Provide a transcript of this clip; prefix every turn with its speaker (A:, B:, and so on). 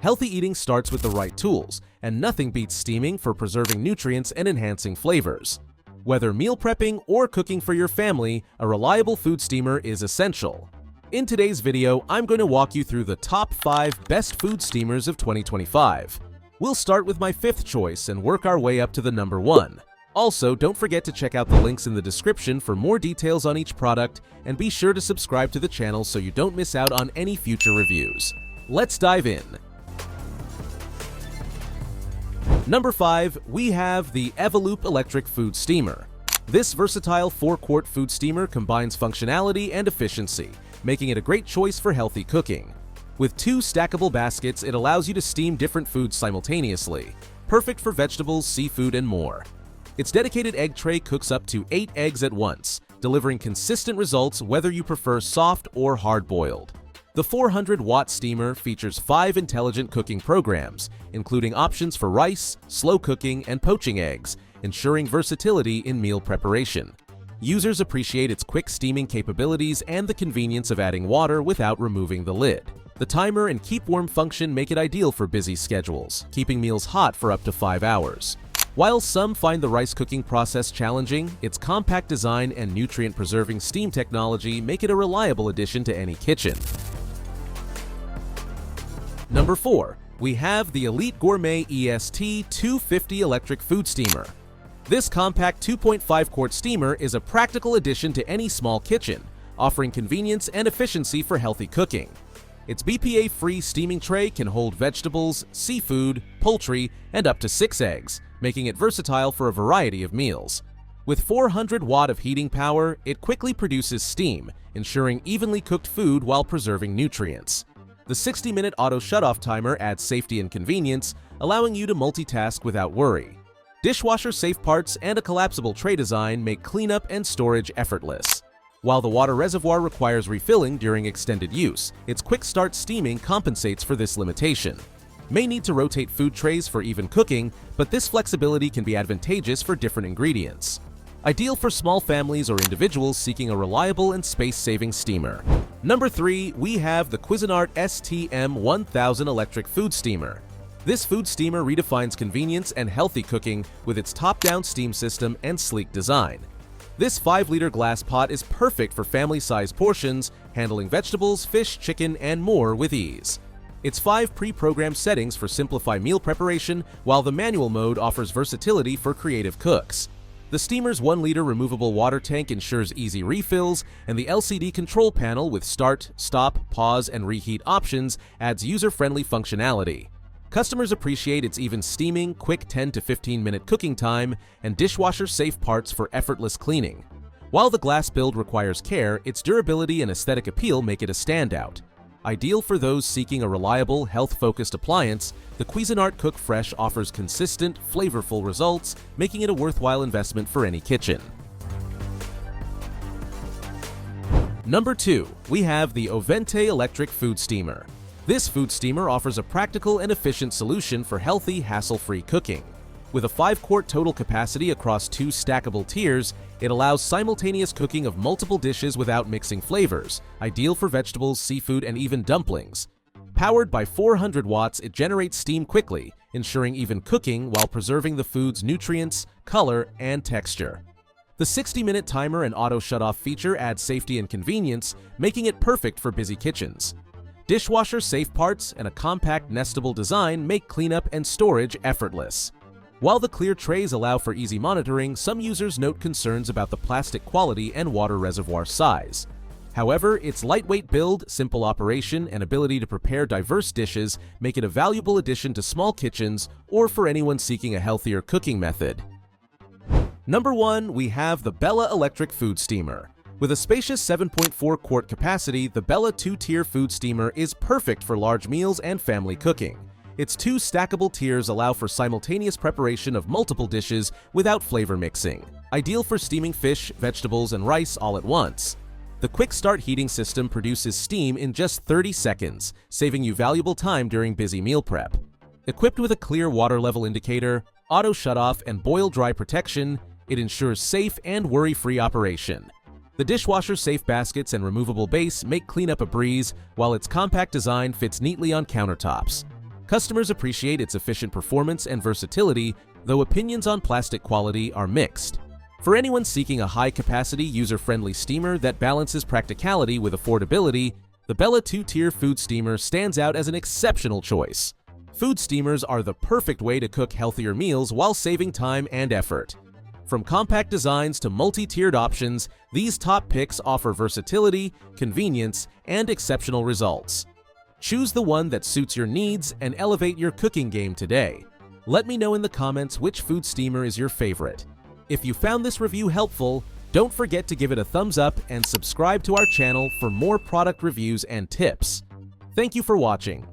A: Healthy eating starts with the right tools, and nothing beats steaming for preserving nutrients and enhancing flavors. Whether meal prepping or cooking for your family, a reliable food steamer is essential. In today's video, I'm going to walk you through the top 5 best food steamers of 2025. We'll start with my 5th choice and work our way up to the number 1. Also, don't forget to check out the links in the description for more details on each product, and be sure to subscribe to the channel so you don't miss out on any future reviews. Let's dive in. Number 5, we have the Evoloop electric food steamer. This versatile 4-quart food steamer combines functionality and efficiency, making it a great choice for healthy cooking. With 2 stackable baskets, it allows you to steam different foods simultaneously, perfect for vegetables, seafood, and more. Its dedicated egg tray cooks up to 8 eggs at once, delivering consistent results whether you prefer soft or hard-boiled. The 400-watt steamer features 5 intelligent cooking programs, including options for rice, slow cooking, and poaching eggs, ensuring versatility in meal preparation. Users appreciate its quick steaming capabilities and the convenience of adding water without removing the lid. The timer and keep warm function make it ideal for busy schedules, keeping meals hot for up to 5 hours. While some find the rice cooking process challenging, its compact design and nutrient-preserving steam technology make it a reliable addition to any kitchen. Number 4, we have the Elite Gourmet EST 250 electric food steamer. This compact 2.5-quart steamer is a practical addition to any small kitchen, offering convenience and efficiency for healthy cooking. Its BPA-free steaming tray can hold vegetables, seafood, poultry, and up to 6 eggs, making it versatile for a variety of meals. With 400 watt of heating power, it quickly produces steam, ensuring evenly cooked food while preserving nutrients. The 60-minute auto shutoff timer adds safety and convenience, allowing you to multitask without worry. Dishwasher-safe parts and a collapsible tray design make cleanup and storage effortless. While the water reservoir requires refilling during extended use, its quick start steaming compensates for this limitation. May need to rotate food trays for even cooking, but this flexibility can be advantageous for different ingredients. Ideal for small families or individuals seeking a reliable and space-saving steamer. Number 3, we have the Cuisinart STM1000 electric food steamer. This food steamer redefines convenience and healthy cooking with its top-down steam system and sleek design. This 5-liter glass pot is perfect for family-sized portions, handling vegetables, fish, chicken, and more with ease. Its 5 pre-programmed settings for simplify meal preparation, while the manual mode offers versatility for creative cooks. The steamer's 1-liter removable water tank ensures easy refills, and the LCD control panel with start, stop, pause, and reheat options adds user-friendly functionality. Customers appreciate its even steaming, quick 10 to 15-minute cooking time, and dishwasher-safe parts for effortless cleaning. While the glass build requires care, its durability and aesthetic appeal make it a standout. Ideal for those seeking a reliable, health-focused appliance, the Cuisinart Cook Fresh offers consistent, flavorful results, making it a worthwhile investment for any kitchen. Number 2, we have the OVENTE electric food steamer. This food steamer offers a practical and efficient solution for healthy, hassle-free cooking. With a 5-quart total capacity across 2 stackable tiers, it allows simultaneous cooking of multiple dishes without mixing flavors, ideal for vegetables, seafood, and even dumplings. Powered by 400 watts, it generates steam quickly, ensuring even cooking while preserving the food's nutrients, color, and texture. The 60-minute timer and auto shutoff feature add safety and convenience, making it perfect for busy kitchens. Dishwasher-safe parts and a compact nestable design make cleanup and storage effortless. While the clear trays allow for easy monitoring, some users note concerns about the plastic quality and water reservoir size. However, its lightweight build, simple operation, and ability to prepare diverse dishes make it a valuable addition to small kitchens or for anyone seeking a healthier cooking method. Number 1, we have the Bella electric food steamer. With a spacious 7.4-quart capacity, the Bella 2-tier food steamer is perfect for large meals and family cooking. Its 2 stackable tiers allow for simultaneous preparation of multiple dishes without flavor mixing, ideal for steaming fish, vegetables, and rice all at once. The quick start heating system produces steam in just 30 seconds, saving you valuable time during busy meal prep. Equipped with a clear water level indicator, auto shutoff, and boil dry protection, it ensures safe and worry-free operation. The dishwasher-safe baskets and removable base make cleanup a breeze, while its compact design fits neatly on countertops. Customers appreciate its efficient performance and versatility, though opinions on plastic quality are mixed. For anyone seeking a high-capacity, user-friendly steamer that balances practicality with affordability, the Bella 2-tier food steamer stands out as an exceptional choice. Food steamers are the perfect way to cook healthier meals while saving time and effort. From compact designs to multi-tiered options, these top picks offer versatility, convenience, and exceptional results. Choose the one that suits your needs and elevate your cooking game today. Let me know in the comments which food steamer is your favorite. If you found this review helpful, don't forget to give it a thumbs up and subscribe to our channel for more product reviews and tips. Thank you for watching.